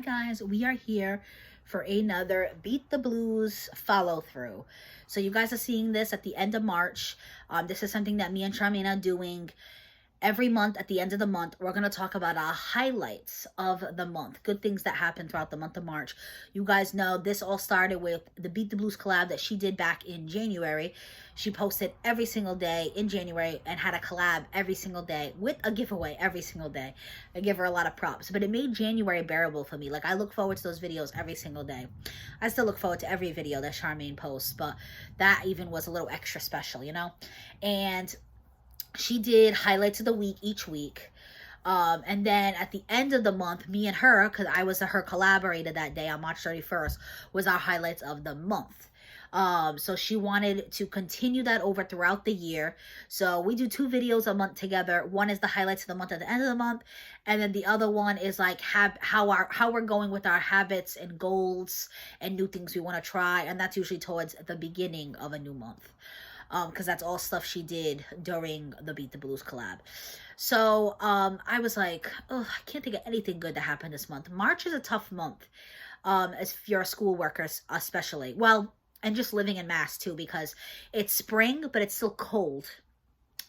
guys, we are here for another Beat the Blues follow through. So you guys are seeing this at the end of March. This is something that me and Sharmaine are doing every month. At the end of the month, we're going to talk about our highlights of the month, good things that happened throughout the month of March. You guys know this all started with the Beat the Blues collab that she did back in January. She posted every single day in January and had a collab every single day with a giveaway every single day. I give her a lot of props, but it made January bearable for me. Like, I look forward to those videos every single day. I still look forward to every video that Sharmaine posts, but that even was a little extra special, you know? And she did highlights of the week each week. And then at the end of the month, me and her, because I was her collaborator that day on March 31st, was our highlights of the month. So she wanted to continue that over throughout the year. So we do 2 videos a month together. One is the highlights of the month at the end of the month, and then the other one is like how we're going with our habits and goals and new things we want to try, and that's usually towards the beginning of a new month. Because that's all stuff she did during the Beat the Blues collab. So I was like, oh, I can't think of anything good that happened this month. March is a tough month, as if you're a school worker especially. Well, and just living in Mass too, because it's spring, but it's still cold.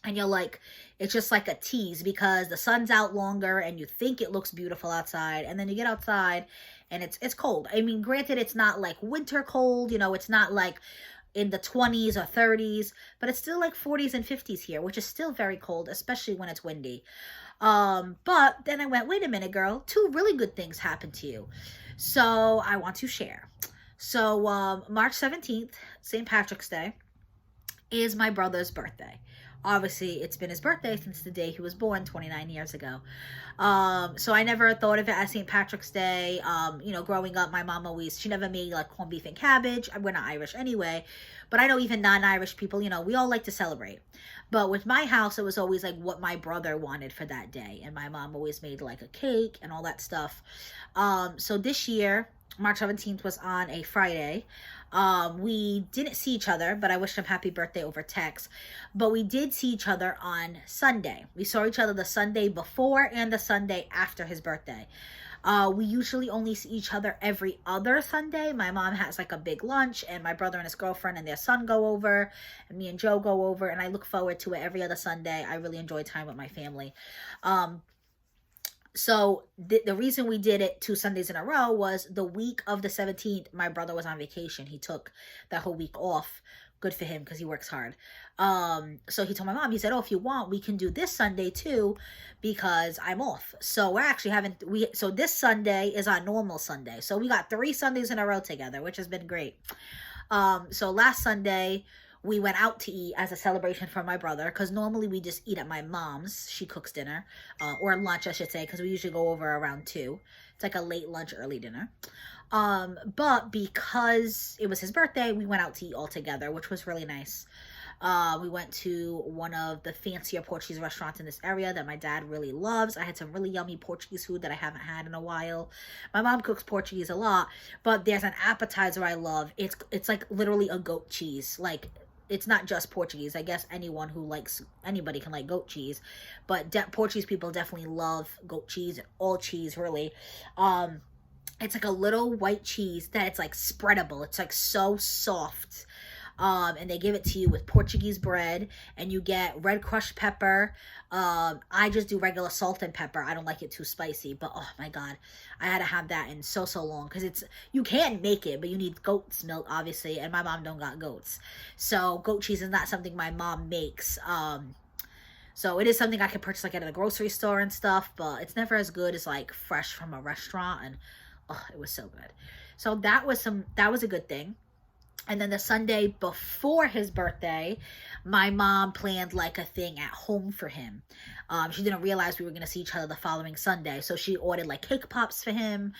And you're like, it's just like a tease because the sun's out longer and you think it looks beautiful outside. And then you get outside and it's cold. I mean, granted, it's not like winter cold, you know, it's not like in the 20s or 30s, but it's still like 40s and 50s here, which is still very cold, especially when it's windy. But then I went, wait a minute, girl, 2 really good things happened to you. So I want to share. So March 17th, St. Patrick's Day, is my brother's birthday. Obviously, it's been his birthday since the day he was born 29 years ago. So I never thought of it as St. Patrick's Day. You know, growing up, my mom she never made like corned beef and cabbage. We're not Irish anyway. But I know even non-Irish people, you know, we all like to celebrate. But with my house, it was always like what my brother wanted for that day. And my mom always made like a cake and all that stuff. So this year, March 17th was on a Friday. We didn't see each other, but I wished him happy birthday over text. But we did see each other on Sunday. We saw each other the Sunday before and the Sunday after his birthday. We usually only see each other every other Sunday. My mom has like a big lunch, and my brother and his girlfriend and their son go over, and me and Joe go over, and I look forward to it every other Sunday. I really enjoy time with my family. So the reason we did it 2 Sundays in a row was the week of the 17th, my brother was on vacation. He took that whole week off. Good for him because he works hard. So he told my mom, he said, oh, if you want, we can do this Sunday too because I'm off. So we're actually so this Sunday is our normal Sunday. So we got 3 Sundays in a row together, which has been great. So last Sunday, we went out to eat as a celebration for my brother because normally we just eat at my mom's. She cooks dinner, or lunch, I should say, because we usually go over around 2. It's like a late lunch, early dinner. But because it was his birthday, we went out to eat all together, which was really nice. We went to one of the fancier Portuguese restaurants in this area that my dad really loves. I had some really yummy Portuguese food that I haven't had in a while. My mom cooks Portuguese a lot, but there's an appetizer I love. It's like literally a goat cheese. Like, it's not just Portuguese. I guess anybody can like goat cheese, but Portuguese people definitely love goat cheese, all cheese really. It's like a little white cheese that it's like spreadable. It's like so soft. And they give it to you with Portuguese bread, and you get red crushed pepper. I just do regular salt and pepper. I don't like it too spicy, but oh my God, I had to have that in so long because you can make it, but you need goat's milk, obviously, and my mom don't got goats. So goat cheese is not something my mom makes. So it is something I can purchase like at the grocery store and stuff, but it's never as good as like fresh from a restaurant, and oh, it was so good. So that was a good thing. And then the Sunday before his birthday, my mom planned like a thing at home for him. She didn't realize we were going to see each other the following Sunday. So she ordered like cake pops for him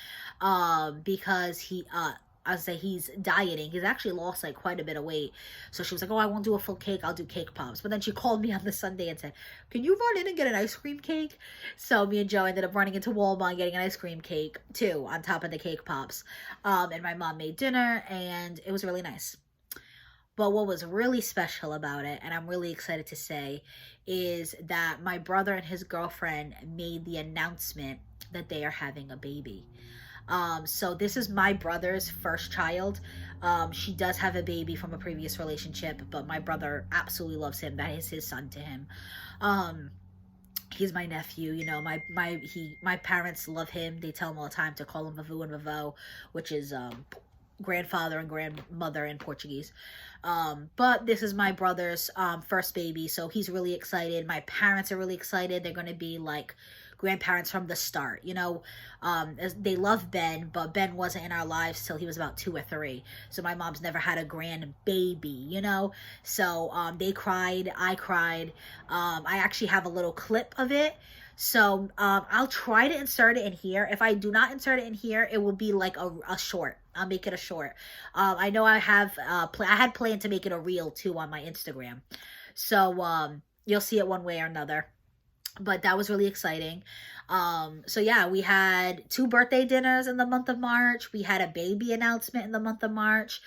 because he's dieting. He's actually lost like quite a bit of weight. So she was like, oh, I won't do a full cake. I'll do cake pops. But then she called me on the Sunday and said, can you run in and get an ice cream cake? So me and Joe ended up running into Walmart and getting an ice cream cake too on top of the cake pops. And my mom made dinner and it was really nice. But what was really special about it, and I'm really excited to say, is that my brother and his girlfriend made the announcement that they are having a baby. So this is my brother's first child. She does have a baby from a previous relationship, but my brother absolutely loves him. That is his son to him. Um, he's my nephew. You know, my parents love him. They tell him all the time to call him Vavô and Vavô, which is grandfather and grandmother in Portuguese. But this is my brother's first baby, so he's really excited. My parents are really excited. They're gonna be like grandparents from the start. You know, they love Ben, but Ben wasn't in our lives till he was about 2 or 3. So my mom's never had a grandbaby, you know. So they cried, I cried. I actually have a little clip of it. So I'll try to insert it in here. If I do not insert it in here, it will be like a short. I'll make it a short. I know I have I had planned to make it a reel too on my Instagram. So you'll see it one way or another. But that was really exciting. So yeah, we had 2 birthday dinners in the month of March. We had a baby announcement in the month of March.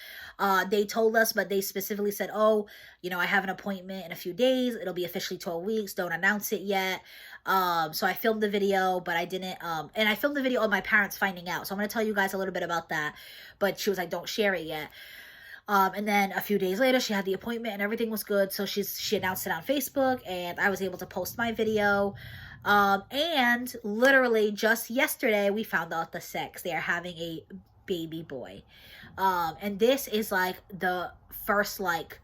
They told us, but they specifically said, oh, you know, I have an appointment in a few days. It'll be officially 12 weeks. Don't announce it yet. So I filmed the video, but I didn't, and I filmed the video of my parents finding out. So I'm going to tell you guys a little bit about that. But she was like, don't share it yet. And then a few days later, she had the appointment and everything was good. So she announced it on Facebook and I was able to post my video. And literally just yesterday, we found out the sex. They are having a baby boy. And this is like the first like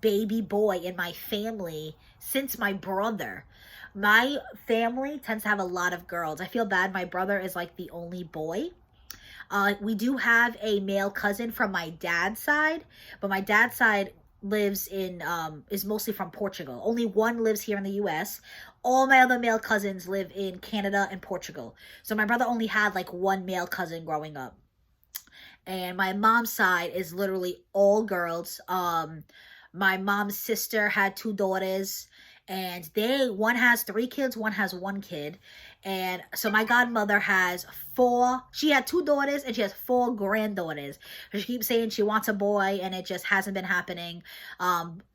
baby boy in my family since my brother. My family tends to have a lot of girls. I feel bad. My brother is like the only boy. We do have a male cousin from my dad's side, but my dad's side lives in, is mostly from Portugal. Only one lives here in the US. All my other male cousins live in Canada and Portugal. So my brother only had like one male cousin growing up. And my mom's side is literally all girls. My mom's sister had 2 daughters. And one has 3 kids, one has 1 kid. And so my godmother has 4, she had 2 daughters and she has 4 granddaughters. She keeps saying she wants a boy and it just hasn't been happening.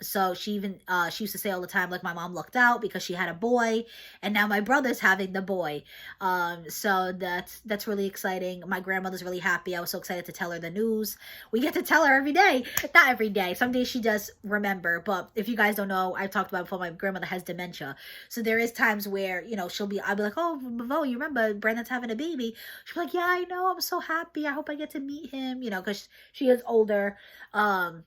So she used to say all the time, like, my mom lucked out because she had a boy and now my brother's having the boy. So that's really exciting. My grandmother's really happy. I was so excited to tell her the news. We get to tell her every day. Not every day. Some days she does remember, but if you guys don't know, I've talked about before, my grandmother has dementia. So there is times where, you know, I'll be like, oh, Vavô, you remember Brandon's having a baby? She'll be like, yeah, I know. I'm so happy. I hope I get to meet him, you know, because she is older. Or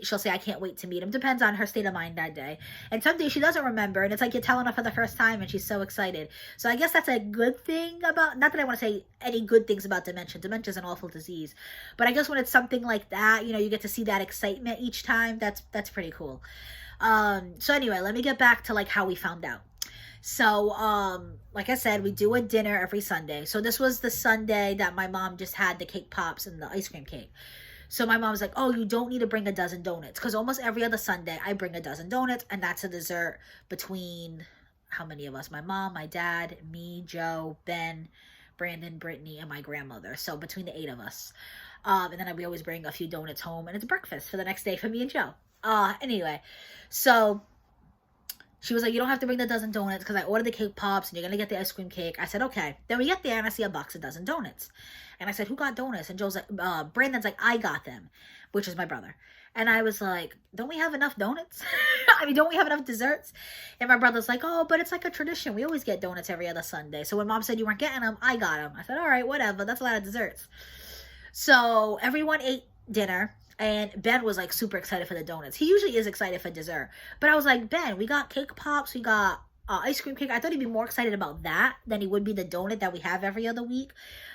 she'll say, I can't wait to meet him. Depends on her state of mind that day. And some days she doesn't remember. And it's like you're telling her for the first time and she's so excited. So I guess that's a good thing about, not that I want to say any good things about dementia. Dementia is an awful disease. But I guess when it's something like that, you know, you get to see that excitement each time. That's pretty cool. So anyway, let me get back to like how we found out. So, like I said, we do a dinner every Sunday. So this was the Sunday that my mom just had the cake pops and the ice cream cake. So my mom's like, oh, you don't need to bring a dozen donuts. Because almost every other Sunday, I bring a dozen donuts. And that's a dessert between, how many of us? My mom, my dad, me, Joe, Ben, Brandon, Brittany, and my grandmother. So between the 8 of us. And then we always bring a few donuts home. And it's breakfast for the next day for me and Joe. Anyway, so she was like, you don't have to bring the dozen donuts because I ordered the cake pops and you're going to get the ice cream cake. I said, okay. Then we get there and I see a box of dozen donuts. And I said, who got donuts? And Joe's like, Brandon's like, I got them, which is my brother. And I was like, don't we have enough donuts? I mean, don't we have enough desserts? And my brother's like, oh, but it's like a tradition. We always get donuts every other Sunday. So when mom said you weren't getting them, I got them. I said, all right, whatever. That's a lot of desserts. So everyone ate dinner. And Ben was like super excited for the donuts. He usually is excited for dessert. But I was like, Ben, we got cake pops. We got ice cream cake. I thought he'd be more excited about that than he would be the donut that we have every other week.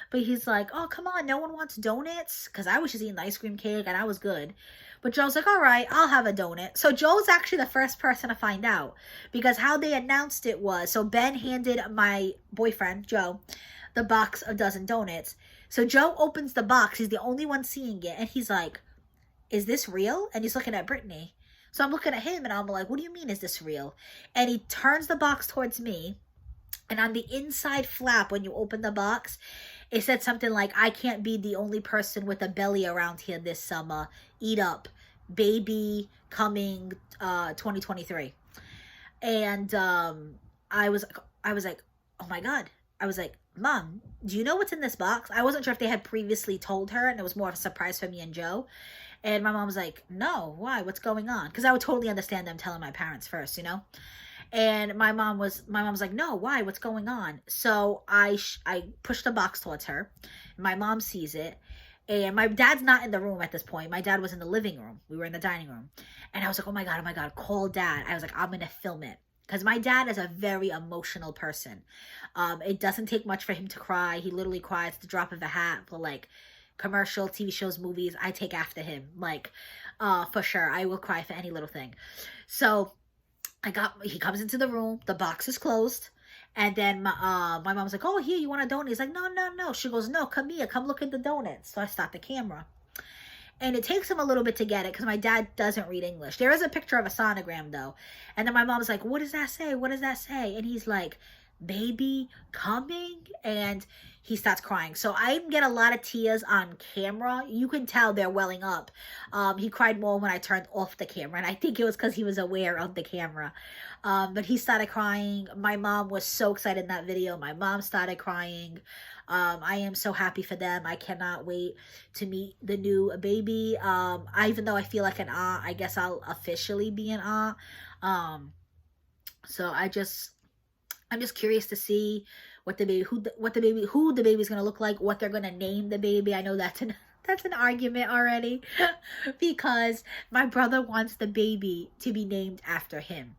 But he's like, oh, come on. No one wants donuts. Because I was just eating the ice cream cake and I was good. But Joe's like, all right, I'll have a donut. So Joe's actually the first person to find out. Because how they announced it was, so Ben handed my boyfriend, Joe, the box of dozen donuts. So Joe opens the box. He's the only one seeing it. And he's like, is this real? And he's looking at Brittany. So I'm looking at him and I'm like, what do you mean, is this real? And he turns the box towards me. And on the inside flap, when you open the box, it said something like, I can't be the only person with a belly around here this summer. Eat up. Baby coming 2023. And I was like, oh my God. I was like, Mom, do you know what's in this box? I wasn't sure if they had previously told her, and it was more of a surprise for me and Joe. And my mom was like, no, why? What's going on? Because I would totally understand them telling my parents first, you know? And my mom was like, no, why? What's going on? So I pushed the box towards her. My mom sees it. And my dad's not in the room at this point. My dad was in the living room. We were in the dining room. And I was like, oh my God, call dad. I was like, I'm going to film it. Because my dad is a very emotional person. It doesn't take much for him to cry. He literally cries at the drop of a hat for like commercial, TV shows, movies. I take after him. Like, for sure. I will cry for any little thing. So he comes into the room. The box is closed. And then my mom's like, oh, here, you want a donut? He's like, no, no, no. She goes, no, come here. Come look at the donuts. So I start the camera. And it takes him a little bit to get it because my dad doesn't read English. There is a picture of a sonogram, though. And then my mom's like, what does that say? What does that say? And he's like, baby coming? And he starts crying. So I get a lot of tears on camera. You can tell they're welling up. He cried more when I turned off the camera. And I think it was because he was aware of the camera. But he started crying. My mom was so excited in that video. My mom started crying. I am so happy for them. I cannot wait to meet the new baby. Even though I feel like an aunt, I guess I'll officially be an aunt. So I'm just curious to see what the baby, who the baby's gonna look like, what they're gonna name the baby. I know that's an argument already because my brother wants the baby to be named after him.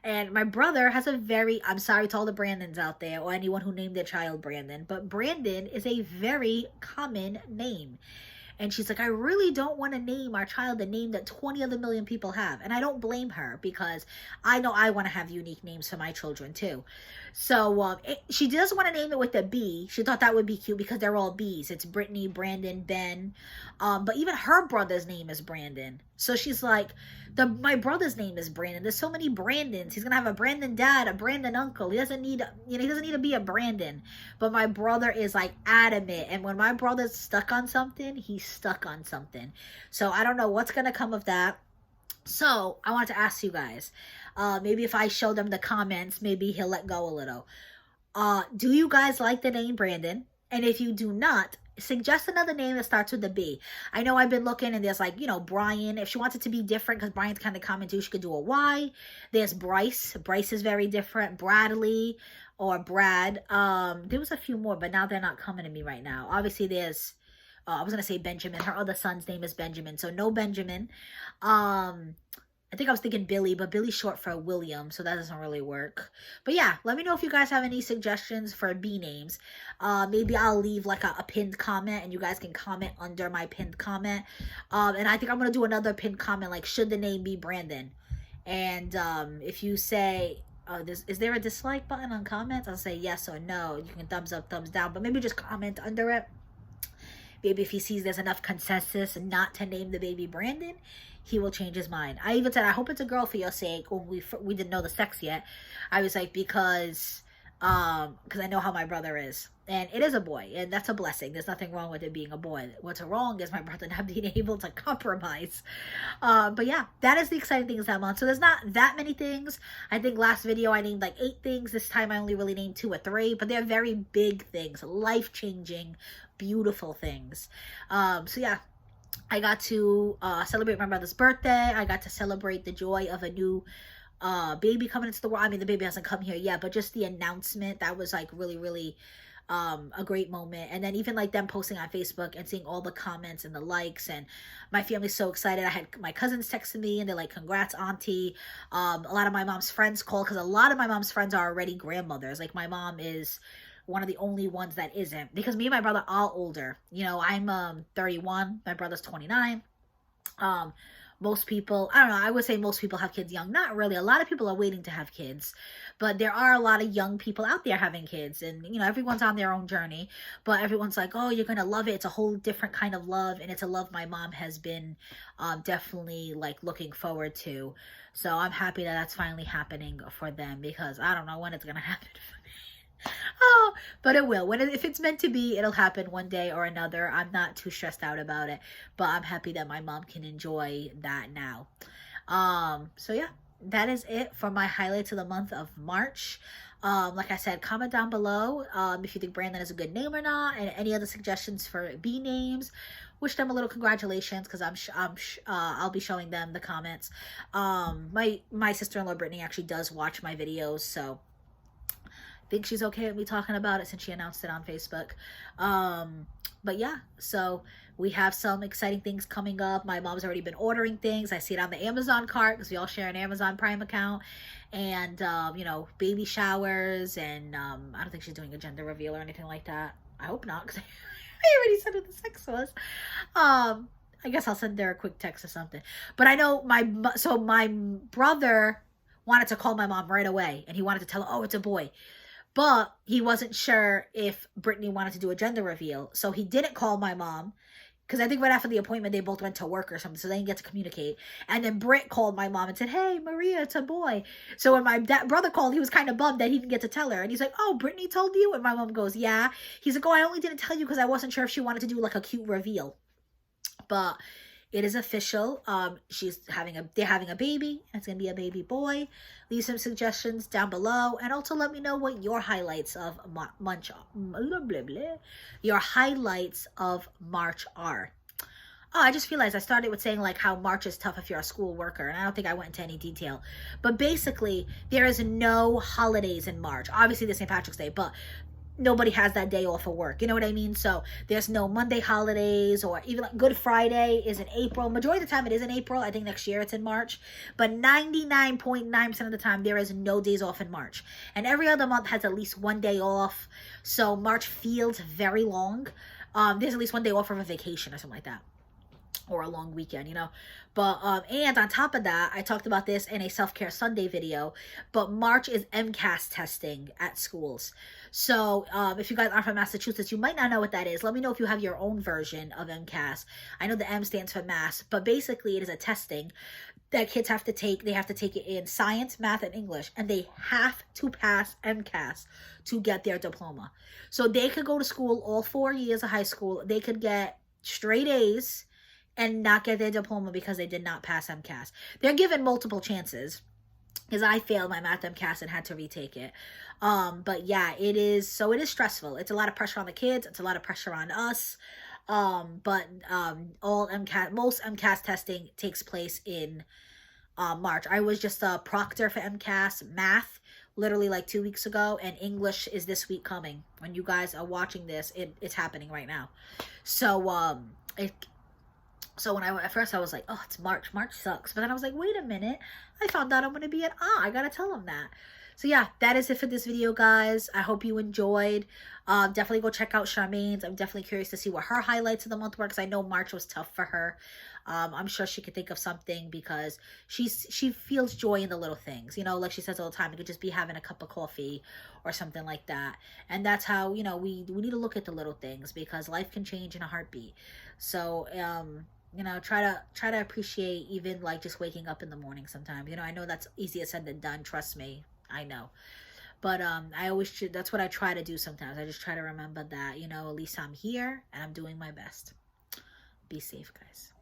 And my brother has a very, I'm sorry to all the Brandons out there or anyone who named their child Brandon, but Brandon is a very common name. And she's like, I really don't want to name our child a name that 20 other million people have. And I don't blame her because I know I want to have unique names for my children too. So she does want to name it with a B. She thought that would be cute because they're all B's. It's Brittany, Brandon, Ben. But even her brother's name is Brandon. So she's like, my brother's name is Brandon. There's so many Brandons. He's gonna have a Brandon dad, a Brandon uncle. He doesn't need to be a Brandon. But my brother is like adamant. And when my brother's stuck on something, he's stuck on something. So I don't know what's gonna come of that. So I want to ask you guys, maybe if I show them the comments, maybe he'll let go a little. Do you guys like the name Brandon? And if you do not, suggest another name that starts with a B. I know I've been looking and there's like, Brian. If she wants it to be different, because Brian's kind of common too, she could do a Y. There's Bryce. Bryce is very different. Bradley or Brad. There was a few more, but now they're not coming to me right now. Obviously there's, I was going to say Benjamin. Her other son's name is Benjamin. So no Benjamin. I think I was thinking Billy, but Billy's short for William, so that doesn't really work. But yeah, let me know if you guys have any suggestions for B names. Maybe I'll leave like a pinned comment, and you guys can comment under my pinned comment. And I think I'm going to do another pinned comment, like, should the name be Brandon? And if you say, is there a dislike button on comments? I'll say yes or no. You can thumbs up, thumbs down, but maybe just comment under it. Maybe if he sees there's enough consensus not to name the baby Brandon, he will change his mind. I even said, I hope it's a girl for your sake. When we didn't know the sex yet. I was like, because I know how my brother is. And it is a boy, and that's a blessing. There's nothing wrong with it being a boy. What's wrong is my brother not being able to compromise. But yeah, that is the exciting things that month. So there's not that many things. I think last video I named like 8 things. This time I only really named 2 or 3, but they're very big things, life-changing, beautiful things. So yeah, I got to celebrate my brother's birthday. I got to celebrate the joy of a new baby coming into the world. I mean, the baby hasn't come here yet, but just the announcement, that was like really, really a great moment. And then even like them posting on Facebook and seeing all the comments and the likes, and my family's so excited. I had my cousins texting me and they're like, congrats, auntie. A lot of my mom's friends call, because a lot of my mom's friends are already grandmothers. Like my mom is one of the only ones that isn't, because me and my brother are older. I'm 31, my brother's 29. Most people, I don't know, I would say most people have kids young. Not really. A lot of people are waiting to have kids, but there are a lot of young people out there having kids, and everyone's on their own journey, but everyone's like, oh, you're gonna love it. It's a whole different kind of love, and it's a love my mom has been definitely like looking forward to. So I'm happy that that's finally happening for them, because I don't know when it's gonna happen for me. Oh, but it will. If it's meant to be, it'll happen one day or another. I'm not too stressed out about it, but I'm happy that my mom can enjoy that now. So yeah, that is it for my highlights of the month of March. Like I said, comment down below if you think Brandon is a good name or not, and any other suggestions for B names. Wish them a little congratulations, because I'll be showing them the comments. My sister-in-law Brittany actually does watch my videos, so I think she's okay with me talking about it since she announced it on Facebook. But yeah, so we have some exciting things coming up. My mom's already been ordering things. I see it on the Amazon cart because we all share an Amazon Prime account. And, you know, baby showers. And I don't think she's doing a gender reveal or anything like that. I hope not, because I already said what the sex was. I guess I'll send her a quick text or something. But I know my brother wanted to call my mom right away. And he wanted to tell her, oh, it's a boy. But he wasn't sure if Brittany wanted to do a gender reveal. So he didn't call my mom. Because I think right after the appointment, they both went to work or something. So they didn't get to communicate. And then Britt called my mom and said, hey, Maria, it's a boy. So when my brother called, he was kind of bummed that he didn't get to tell her. And he's like, oh, Brittany told you? And my mom goes, yeah. He's like, oh, I only didn't tell you because I wasn't sure if she wanted to do like a cute reveal. But it is official. They're having a baby. It's gonna be a baby boy. Leave some suggestions down below, and also let me know what your highlights of March are. Oh, I just realized I started with saying like how March is tough if you're a school worker, and I don't think I went into any detail. But basically, there is no holidays in March. Obviously, the St. Patrick's Day, but nobody has that day off of work. You know what I mean? So there's no Monday holidays, or even like Good Friday is in April. Majority of the time it is in April. I think next year it's in March. But 99.9% of the time there is no days off in March. And every other month has at least one day off. So March feels very long. There's at least one day off for a vacation or something like that. Or a long weekend, you know. But and on top of that, I talked about this in a self-care Sunday video, but March is MCAS testing at schools. So if you guys aren't from Massachusetts, you might not know what that is. Let me know if you have your own version of MCAS. I know the M stands for mass, but basically it is a testing that kids have to take. They have to take it in science, math, and English, and they have to pass MCAS to get their diploma. So they could go to school all 4 years of high school. They could get straight A's and not get their diploma because they did not pass MCAS. They're given multiple chances, because I failed my math MCAS and had to retake it. But yeah, it is stressful. It's a lot of pressure on the kids. It's a lot of pressure on us. But most MCAS testing takes place in March. I was just a proctor for MCAS math literally like 2 weeks ago, and English is this week coming. When you guys are watching this, it's happening right now. So So at first I was like, oh, it's March. March sucks. But then I was like, wait a minute. I found out I'm going to be at I got to tell them that. So yeah, that is it for this video, guys. I hope you enjoyed. Definitely go check out Sharmaine's. I'm definitely curious to see what her highlights of the month were, because I know March was tough for her. I'm sure she could think of something, because she feels joy in the little things. You know, like she says all the time, it could just be having a cup of coffee or something like that. And that's how, you know, we need to look at the little things, because life can change in a heartbeat. So, you know, try to appreciate even like just waking up in the morning sometimes. You know, I know that's easier said than done. Trust me, I know. But that's what I try to do sometimes. I just try to remember that, you know, at least I'm here and I'm doing my best. Be safe, guys.